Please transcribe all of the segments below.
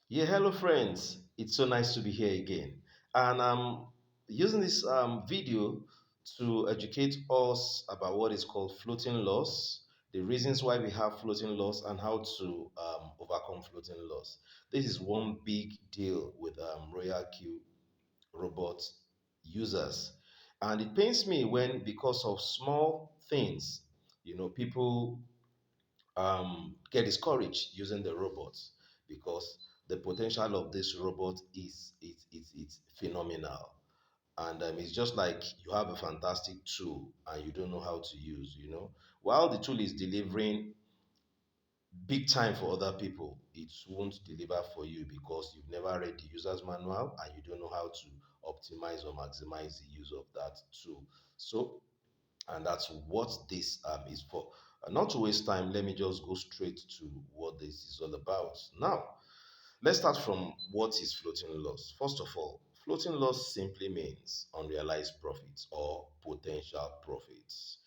Yeah, hello friends. It's so nice to be here again. And I'm using this video to educate us about what is called floating loss, the reasons why we have floating loss, and how to overcome floating loss. This is one big deal with Royal Q robot users. And it pains me when, because of small things, people get discouraged using the robots because the potential of this robot is phenomenal. And it's just like you have a fantastic tool and you don't know how to use. While the tool is delivering big time for other people, it won't deliver for you because you've never read the user's manual and you don't know how to optimize or maximize the use of that tool. So and that's what this is for. Not to waste time, let me just go straight to what this is all about. Now, let's start from what is floating loss. First of all, floating loss simply means unrealized profits or potential profits.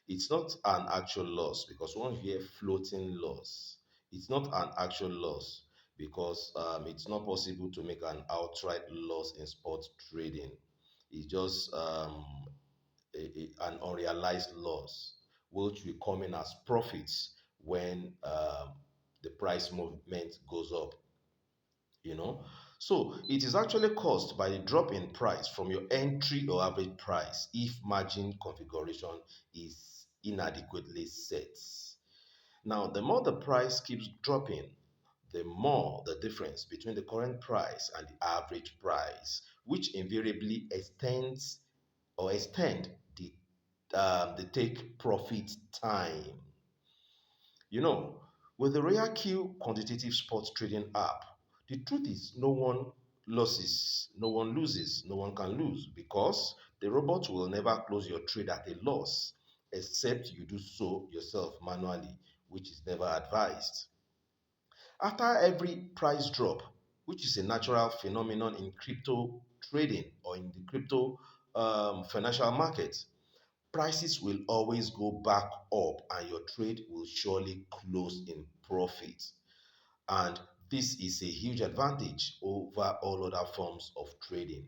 It's not an actual loss because when you hear floating loss, it's not an actual loss because it's not possible to make an outright loss in spot trading. It's just an unrealized loss, which will come in as profits when the price movement goes up, you know. So it is actually caused by the drop in price from your entry or average price if margin configuration is inadequately set. Now, the more the price keeps dropping, the more the difference between the current price and the average price, which invariably extend the take profit time. You know, with the Rare Q quantitative sports trading app, the truth is no one loses, no one can lose because the robot will never close your trade at a loss except you do so yourself manually, which is never advised. After every price drop, which is a natural phenomenon in crypto trading or in the crypto financial market, prices will always go back up and your trade will surely close in profit. And this is a huge advantage over all other forms of trading.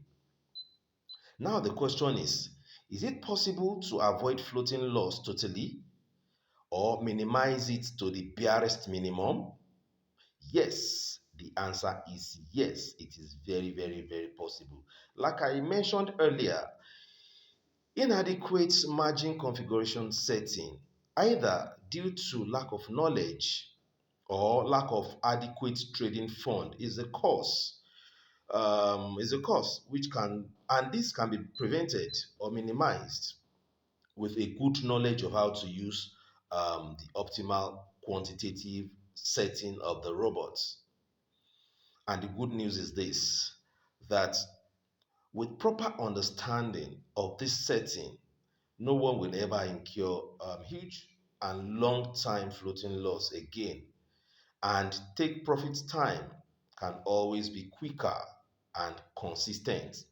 Now, the question is it possible to avoid floating loss totally or minimize it to the barest minimum? Yes, the answer is yes. It is very, very, very possible. Like I mentioned earlier, inadequate margin configuration setting, either due to lack of knowledge or lack of adequate trading fund, is a cause. Is a cause which can, and this can be prevented or minimized with a good knowledge of how to use the optimal quantitative setting of the robots. And the good news is this, that with proper understanding of this setting, no one will ever incur huge and long time floating loss again. And take profit time can always be quicker and consistent.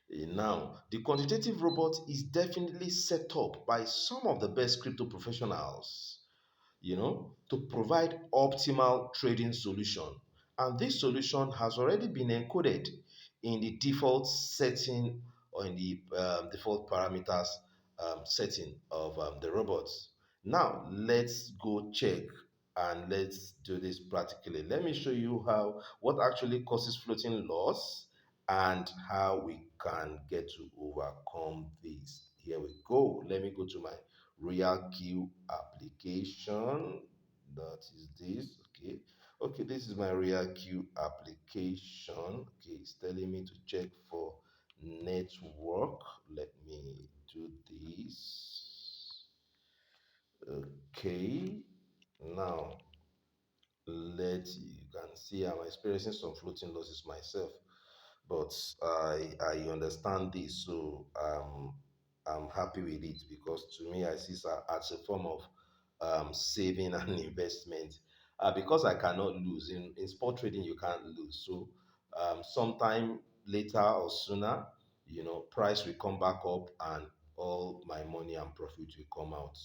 Now, the quantitative robot is definitely set up by some of the best crypto professionals, to provide optimal trading solution. And this solution has already been encoded in the default setting or in the default parameters setting of the robots. Now, let's go check and let's do this practically. Let me show you how what actually causes floating loss and how we can get to overcome this. Here we go. Let me go to my Real Q application. That is this. Okay. Okay, this is my Real Q application. Okay, it's telling me to check for network. Let me do this. Okay. Now you can see I'm experiencing some floating losses myself, but I understand this, so I'm happy with it because to me I see it as a form of saving and investment. Because I cannot lose in sport trading, you can't lose. So sometime later or sooner, price will come back up and all my money and profit will come out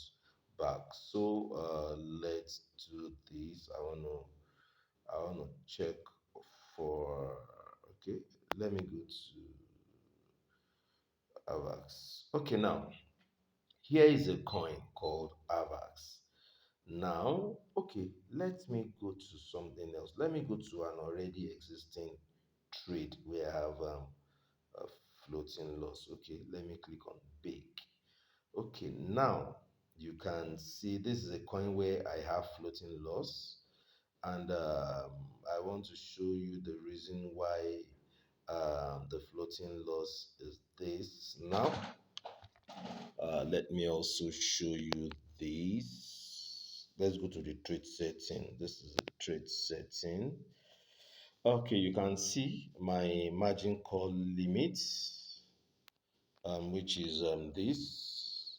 back. So let's do this. I want to I want to check for, okay, let me go to AVAX. Okay, now here is a coin called AVAX. Now, okay, let me go to something else. Let me go to an already existing trade where I have a floating loss. Okay, let me click on bake. Okay, now you can see this is a coin where I have floating loss, and I want to show you the reason why the floating loss is this. Now, let me also show you this. Let's go to the trade setting. This is the trade setting. Okay, you can see my margin call limit, which is this.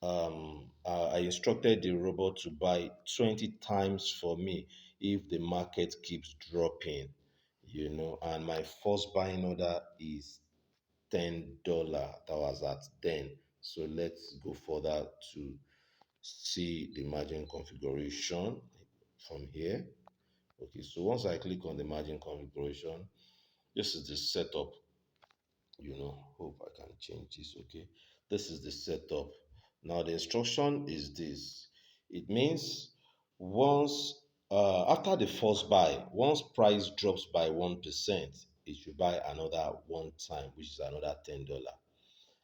I instructed the robot to buy 20 times for me if the market keeps dropping, and my first buying order is $10. That was at 10. So let's go further to see the margin configuration from here. Okay, so once I click on the margin configuration, this is the setup. Hope I can change this. Okay, this is the setup. Now the instruction is this. It means once after the first buy, once price drops by 1%, it should buy another one time, which is another $10.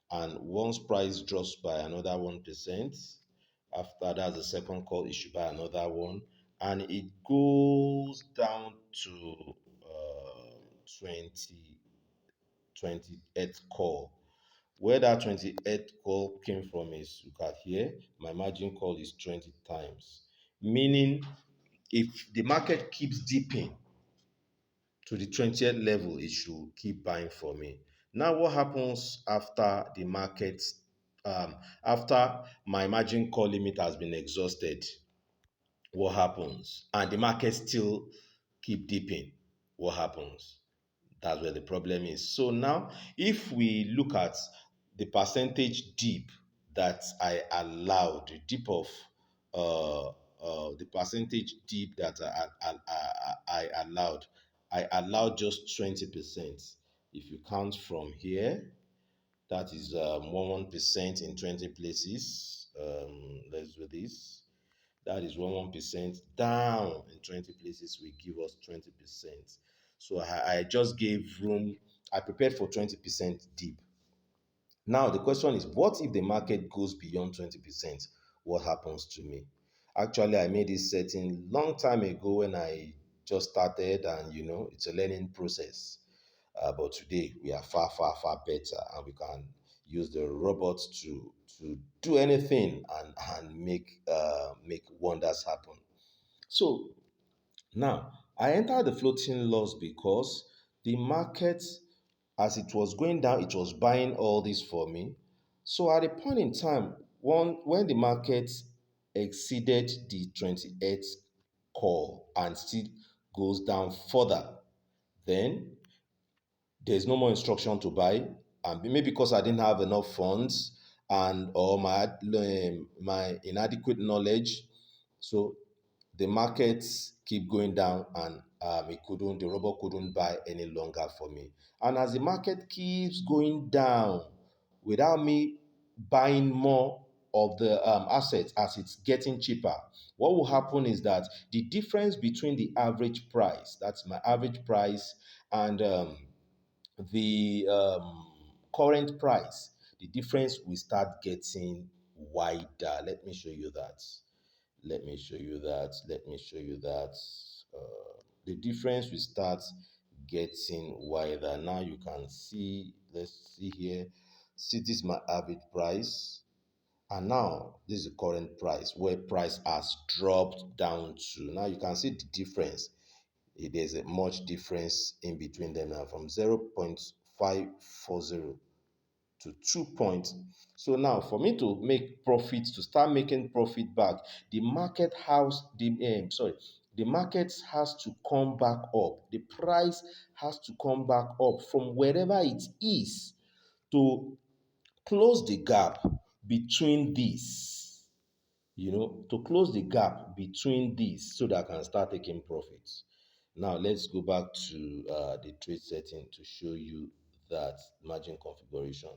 And once price drops by another 1%, after that's the second call, it should buy another one, and it goes down to 20 28th call. Where that 28th call came from is, look at here, my margin call is 20 times. Meaning, if the market keeps dipping to the 20th level, it should keep buying for me. Now, what happens after the market, after my margin call limit has been exhausted? What happens? And the market still keep dipping. What happens? That's where the problem is. So now, if we look at the percentage dip that I allowed, the dip of the percentage dip that I allowed just 20%. If you count from here, that is 1% in 20 places. Let's do this. That is 1% down in 20 places will give us 20%. So I just gave room. I prepared for 20% dip. Now the question is, what if the market goes beyond 20%? What happens to me? Actually, I made this setting long time ago when I just started, and it's a learning process. But today we are far, far, far better, and we can use the robots to do anything and make wonders happen. So now I entered the floating loss because the market, as it was going down, it was buying all this for me. So at a point in time, when the market exceeded the 28th call and still goes down further, then there's no more instruction to buy, and maybe because I didn't have enough funds and or my inadequate knowledge, so the markets keep going down, and the robot couldn't buy any longer for me. And as the market keeps going down without me buying more of the assets as it's getting cheaper, what will happen is that the difference between the average price, that's my average price, and the current price, the difference will start getting wider. Let me show you that. Let me show you that. Let me show you that. The difference will start getting wider. Now you can see, let's see here. See, this is my average price. And now this is the current price where price has dropped down to. Now you can see the difference. There's a much difference in between them now from 0.540 to 2 points. So now for me to make profits, to start making profit back, the market has to come back up. The price has to come back up from wherever it is to close the gap between these. to close the gap between these so that I can start taking profits. Now let's go back to the trade setting to show you that margin configuration.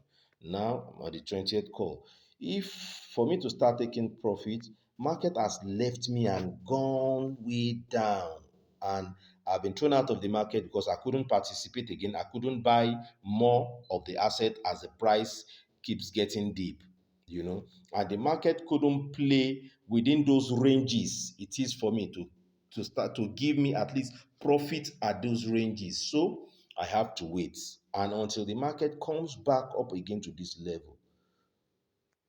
Now on the 20th call, if for me to start taking profit, market has left me and gone way down, and I've been thrown out of the market because I couldn't participate again. I couldn't buy more of the asset as the price keeps getting deep, and the market couldn't play within those ranges it is for me to start to give me at least profit at those ranges. So I have to wait and until the market comes back up again to this level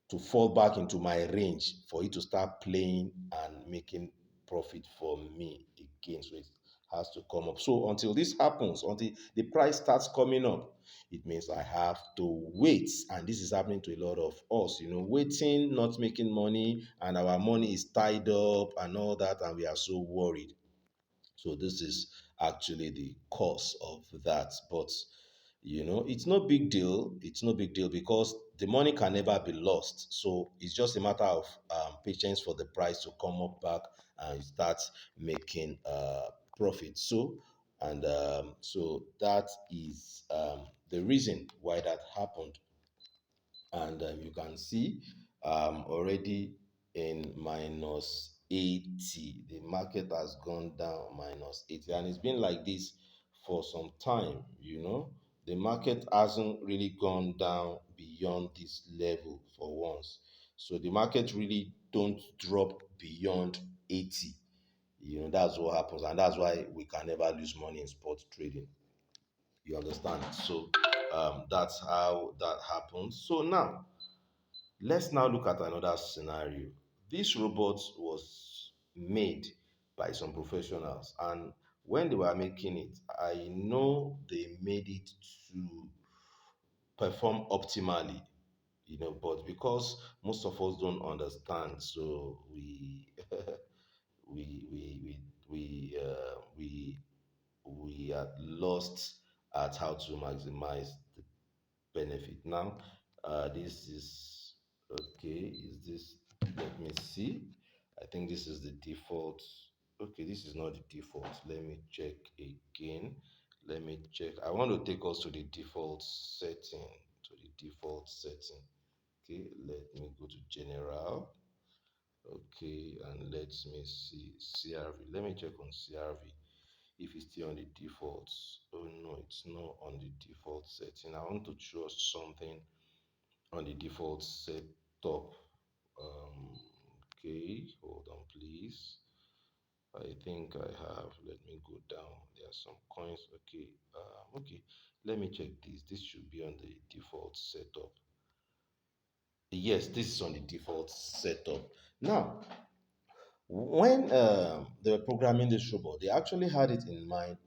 to fall back into my range for it to start playing and making profit for me again. So it has to come up. So until this happens, until the price starts coming up, it means I have to wait. And this is happening to a lot of us, waiting, not making money, and our money is tied up and all that, and we are so worried. So this is actually the cause of that. But it's no big deal. It's no big deal because the money can never be lost. So it's just a matter of patience for the price to come up back and start making profit. So that is the reason why that happened. And you can see already in minus 80, the market has gone down minus 80, and it's been like this for some time. The market hasn't really gone down beyond this level for once. So the market really don't drop beyond 80. That's what happens, and that's why we can never lose money in spot trading. You understand? So that's how that happens. So now let's now look at another scenario. This robot was made by some professionals, and when they were making it, I know they made it to perform optimally, but because most of us don't understand, so we we we we are lost at how to maximize the benefit. Now, this is okay. Is this? Let me see. I think this is the default. Okay, this is not the default. Let me check again. Let me check. I want to take us to the default setting. To the default setting. Okay, let me go to general. Okay, and let me see CRV. Let me check on CRV if it's still on the default. Oh no, it's not on the default setting. I want to choose something on the default setup. Um, okay, hold on, please. I think I have. Let me go down. There are some coins. Okay, okay. Let me check this. This should be on the default setup. Yes, this is on the default setup. Now, when they were programming this robot, they actually had it in mind,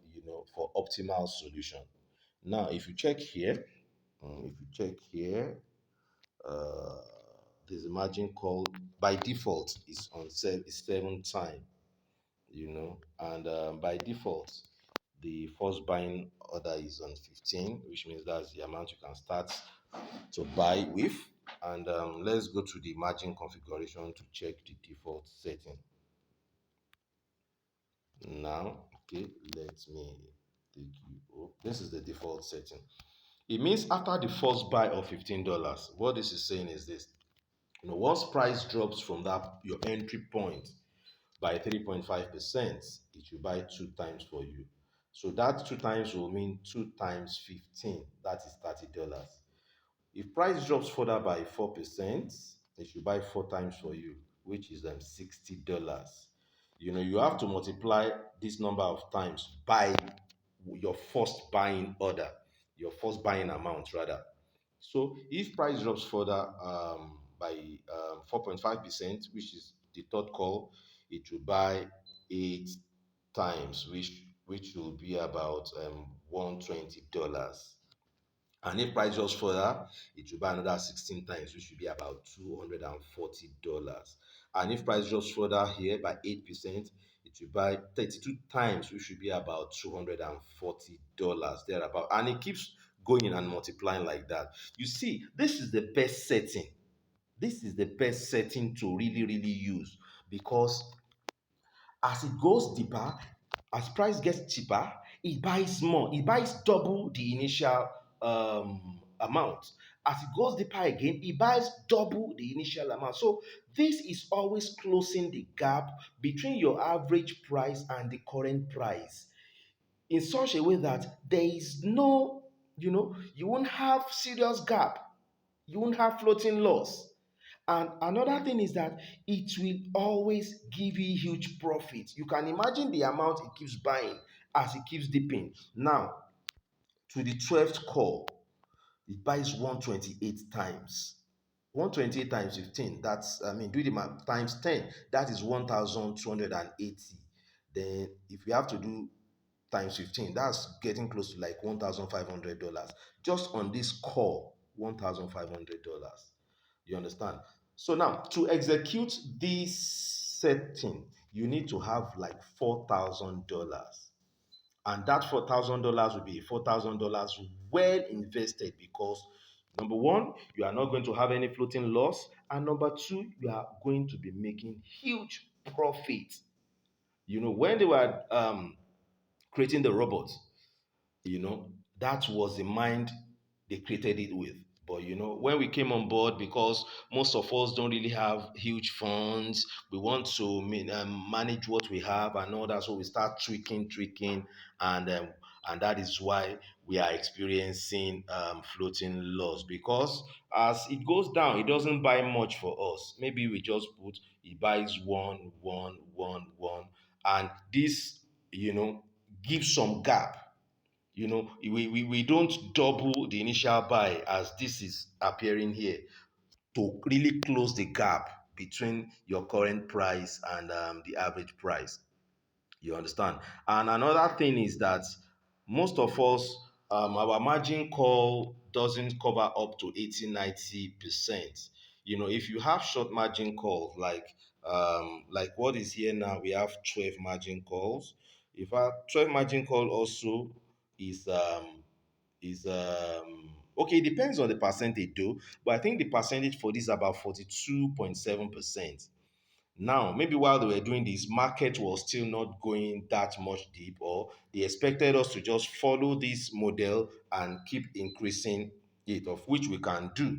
for optimal solution. Now, if you check here, uh, there's a margin called by default is on 7 time, and by default, the first buying order is on 15, which means that's the amount you can start to buy with. And let's go to the margin configuration to check the default setting. Now, okay, let me take you. Oh, this is the default setting. It means after the first buy of $15, what this is saying is this. Once price drops from that your entry point by 3.5%, it will buy 2 times for you. So that 2 times will mean 2 times 15. That is $30. If price drops further by 4%, it should buy 4 times for you, which is $60. You have to multiply this number of times by your first buying order, your first buying amount rather. So if price drops further by 4.5%, which is the third call, it will buy 8 times, which will be about $120. And if price drops further, it will buy another 16 times, which will be about $240. And if price drops further here by 8%, it will buy 32 times, which should be about $240 thereabout. And it keeps going and multiplying like that. You see, this is the best setting This is the best setting to really use, because as it goes deeper, as price gets cheaper, it buys more. It buys double the initial amount. As it goes deeper again, it buys double the initial amount. So this is always closing the gap between your average price and the current price in such a way that there is no, you won't have serious gap. You won't have floating loss. And another thing is that it will always give you huge profit. You can imagine the amount it keeps buying as it keeps dipping. Now, to the 12th call, it buys 128 times. 128 times 15, that's, do the math, times 10, that is 1,280. Then, if you have to do times 15, that's getting close to like $1,500 just on this call. $1,500. You understand? So now, to execute this setting, you need to have like $4,000, and that $4,000 will be $4,000 well invested, because number one, you are not going to have any floating loss, and number two, you are going to be making huge profit. When they were creating the robot, that was the mind they created it with. But when we came on board, because most of us don't really have huge funds, we want to manage what we have and all that, so we start tweaking, and that is why we are experiencing floating loss. Because as it goes down, it doesn't buy much for us. Maybe we just put, it buys one, and this, you know gives some gap. We don't double the initial buy as this is appearing here, to really close the gap between your current price and the average price. You understand? And another thing is that most of us, our margin call doesn't cover up to 80-90%. If you have short margin calls, like what is here now, we have 12 margin calls. If our 12 margin call also is okay, it depends on the percentage though, but I think the percentage for this is about 42.7%. Now, maybe while they were doing this, market was still not going that much deep, or they expected us to just follow this model and keep increasing it, of which we can do.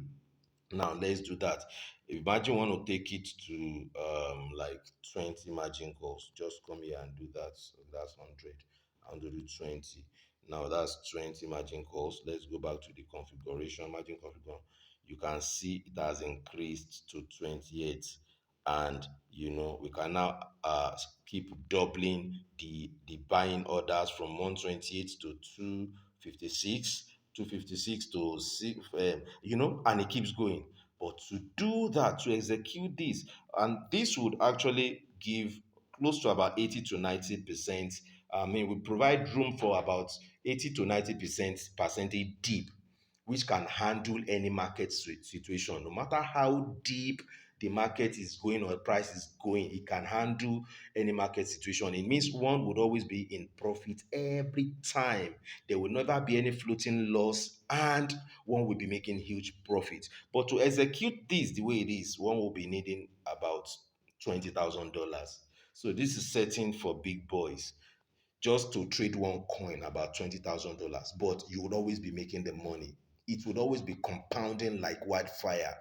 Now, let's do that. Imagine you want to take it to like 20 margin calls. Just come here and do that. So that's 100. I'm going to do 20. Now that's 20 margin calls. Let's go back to the configuration, margin configuration. You can see it has increased to 28, and we can now keep doubling the buying orders from 128 to 256, 256 to 6, and it keeps going. But to do that, to execute this, and this would actually give close to about 80 to 90%. We provide room for about 80 to 90% percentage deep, which can handle any market situation. No matter how deep the market is going or the price is going, it can handle any market situation. It means one would always be in profit every time. There will never be any floating loss, and one will be making huge profit. But to execute this the way it is, one will be needing about $20,000. So this is setting for big boys, just to trade one coin about $20,000, but you would always be making the money. It would always be compounding like wildfire.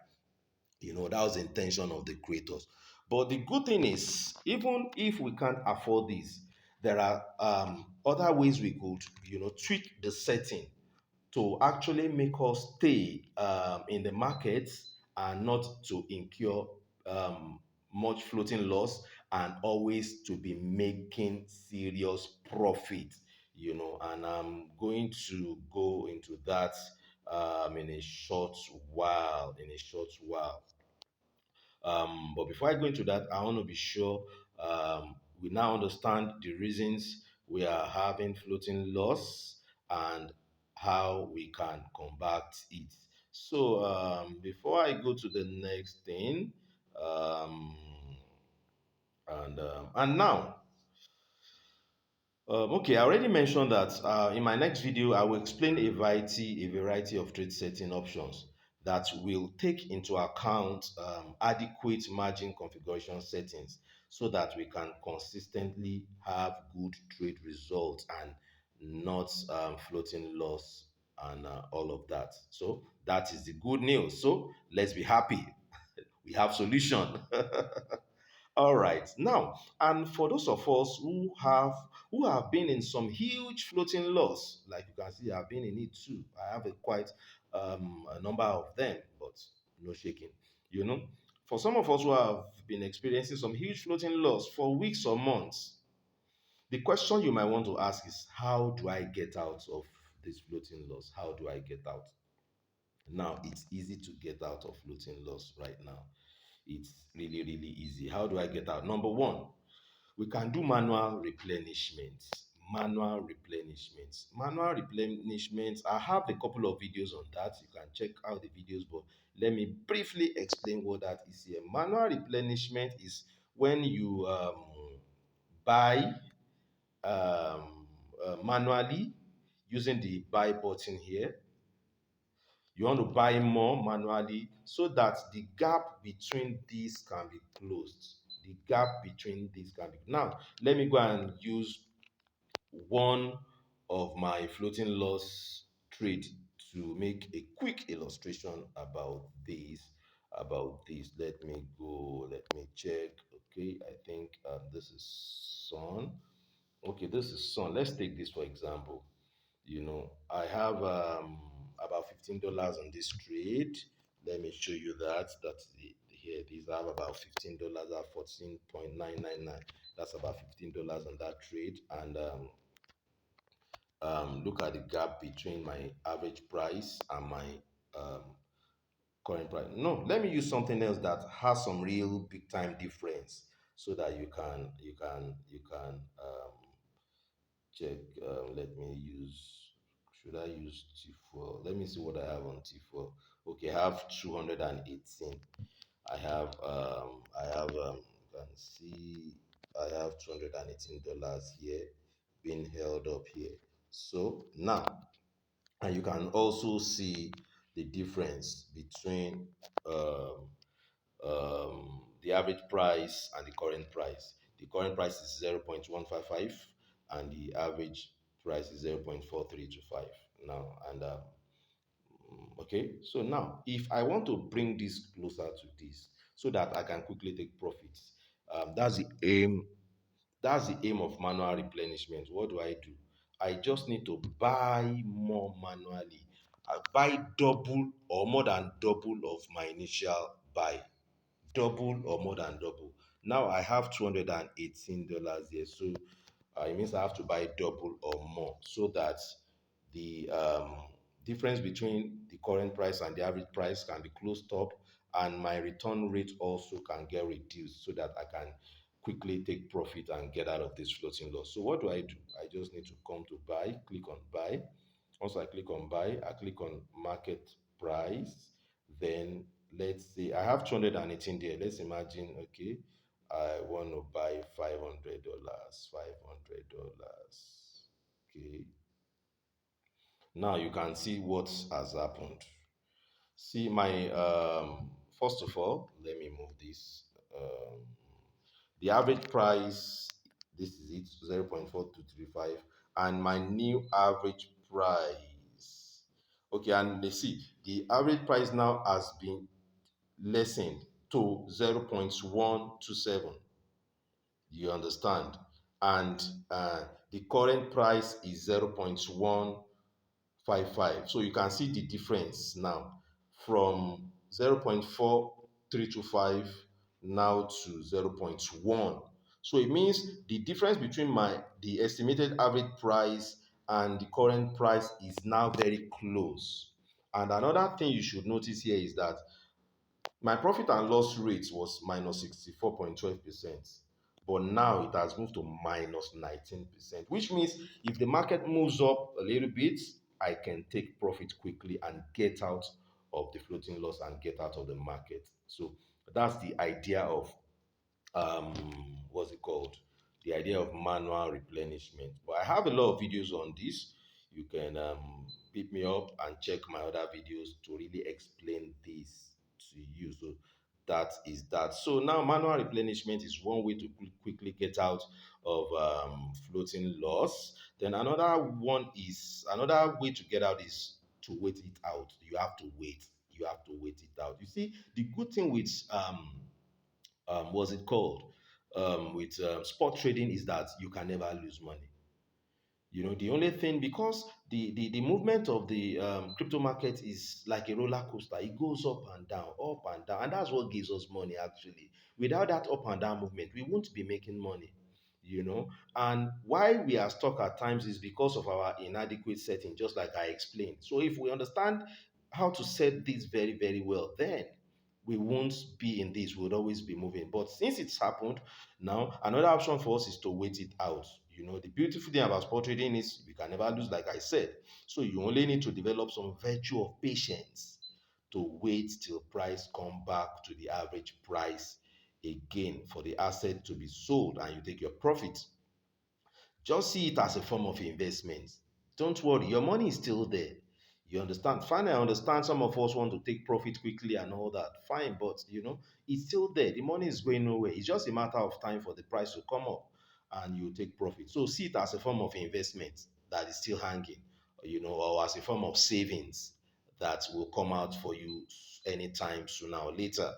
That was the intention of the creators. But the good thing is, even if we can't afford this, there are other ways we could, tweak the setting to actually make us stay in the markets, and not to incur much floating loss, and always to be making serious profit. And I'm going to go into that in a short while. But before I go into that, I want to be sure we now understand the reasons we are having floating loss, and how we can combat it. So before I go to the next thing, um, and now, okay, I already mentioned that in my next video, I will explain a variety of trade setting options. that will take into account adequate margin configuration settings so that we can consistently have good trade results and not floating loss and all of that. So that is the good news. So let's be happy. We have solution. All right. Now, and for those of us who have been in some huge floating loss, like you can see, I've been in it too. I have a quite a number of them, but no shaking. You know, for some of us who have been experiencing some huge floating loss for weeks or months, the question you might want to ask is, how do I get out of this floating loss? How do I get out? Now, it's easy to get out of floating loss right now. It's really, really easy. How do I get out? Number one, we can do manual replenishment. Manual replenishment. Manual replenishment. I have a couple of videos on that. You can check out the videos, but let me briefly explain what that is here. Manual replenishment is when you buy manually using the buy button here. You want to buy more manually so that the gap between these can be closed. The gap between these can be. Now, let me go and use one of my floating loss trade to make a quick illustration about this. Let me go. Let me check. Okay, I think this is Sun. Okay, this is Sun. Let's take this for example. I have about $15 on this trade. Let me show you that. Here these I have about $15 at 14.999. That's about $15 on that trade. And look at the gap between my average price and my um, current price. No, let me use something else that has some real big time difference so that you can check. Let me use. Should I use T4? Let me see what I have on T4. Okay, I have 218. You can see I have $218 here being held up here. So now, and you can also see the difference between um, the average price and the current price. The current price is 0.155 and the average price is 0.4325 now. And okay, so now if I want to bring this closer to this so that I can quickly take profits, that's the aim. That's the aim of manual replenishment. What do I do? I just need to buy more manually. I buy double or more than double of my initial buy, double or more than double. Now I have $218 here, so it means I have to buy double or more so that the difference between the current price and the average price can be closed up, and my return rate also can get reduced so that I can quickly take profit and get out of this floating loss. So what do? I just need to come to buy, click on buy. Once I click on buy, I click on market price. Then let's say I have 218 there. Let's imagine, okay, I want to buy $500. $500. Okay. Now you can see what has happened. See my first of all, let me move this. The average price, this is it, 0.4235, and my new average price. Okay, and let's see, the average price now has been lessened to 0.127. You understand? And the current price is 0.155. So you can see the difference now from 0.4325 now to 0.1. So it means the difference between the estimated average price and the current price is now very close. And another thing you should notice here is that my profit and loss rate was minus 64.12%, but now it has moved to minus 19%, which means if the market moves up a little bit, I can take profit quickly and get out of the floating loss and get out of the market. So that's the idea of what's it called? The idea of manual replenishment. But I have a lot of videos on this. you can pick me up and check my other videos to really explain this to you. So that is that. So now manual replenishment is one way to quickly get out of floating loss. Then another way to get out is to wait it out. You have to wait. You have to wait it out. You see, the good thing with what's it called? With spot trading is that you can never lose money. The only thing, because the movement of the crypto market is like a roller coaster. It goes up and down, and that's what gives us money actually. Without that up and down movement, we won't be making money. And why we are stuck at times is because of our inadequate setting, just like I explained. So if we understand how to set this very, very well, then we won't be in this, we'll always be moving. But since it's happened now, another option for us is to wait it out. The beautiful thing about spot trading is we can never lose, like I said. So you only need to develop some virtue of patience to wait till price come back to the average price again for the asset to be sold and you take your profit. Just see it as a form of investment. Don't worry, your money is still there. You understand? Fine, I understand some of us want to take profit quickly and all that. Fine, but it's still there. The money is going nowhere. It's just a matter of time for the price to come up and you take profit. So see it as a form of investment that is still hanging, or as a form of savings that will come out for you anytime sooner or later.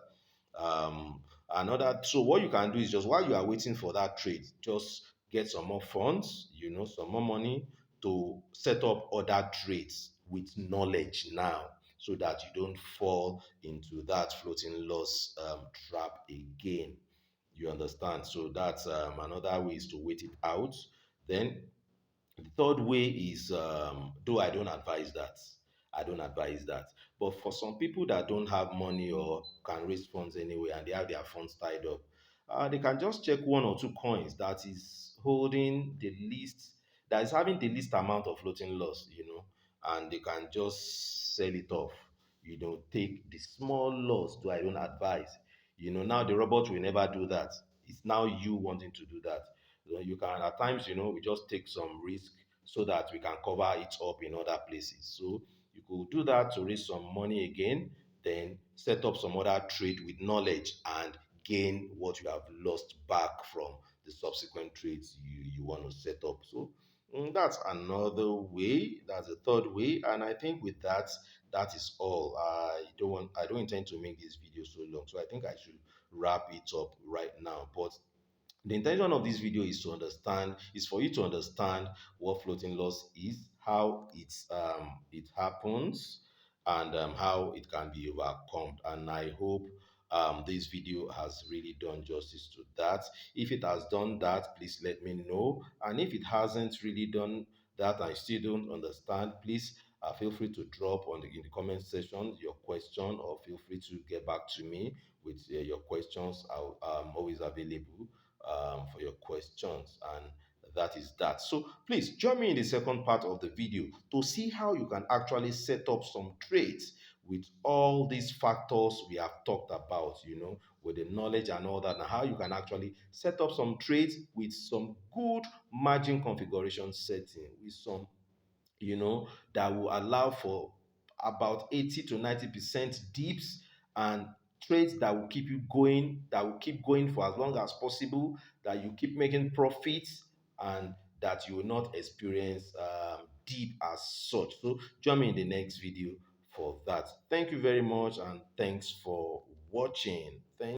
Another So what you can do is, just while you are waiting for that trade, just get some more funds, some more money to set up other trades with knowledge now, so that you don't fall into that floating loss trap again. You understand? So that's another way is to wait it out. Then the third way is, though I don't advise that. I don't advise that. But for some people that don't have money or can raise funds anyway and they have their funds tied up, they can just check one or two coins that is having the least amount of floating loss, and they can just sell it off. Take the small loss, though I don't advise. Now the robot will never do that. It's now you wanting to do that. You can at times, we just take some risk so that we can cover it up in other places. So you could do that to raise some money again, then set up some other trade with knowledge and gain what you have lost back from the subsequent trades you want to set up. So that's another way. That's the third way. And I think with that, that is all. I don't intend to make this video so long. So I think I should wrap it up right now. But the intention of this video is for you to understand what floating loss is, how it happens, and how it can be overcome. And I hope this video has really done justice to that. If it has done that, please let me know. And if it hasn't really done that, I still don't understand, please feel free to drop in the comment section your question, or feel free to get back to me with your questions. I'm always available for your questions, and that is that. So please join me in the second part of the video to see how you can actually set up some trades with all these factors we have talked about, with the knowledge and all that, and how you can actually set up some trades with some good margin configuration setting, with some that will allow for about 80 to 90% dips, and trades that will keep going for as long as possible, that you keep making profits, and that you will not experience dip as such. So join me in the next video for that. Thank you very much, and thanks for watching. Thank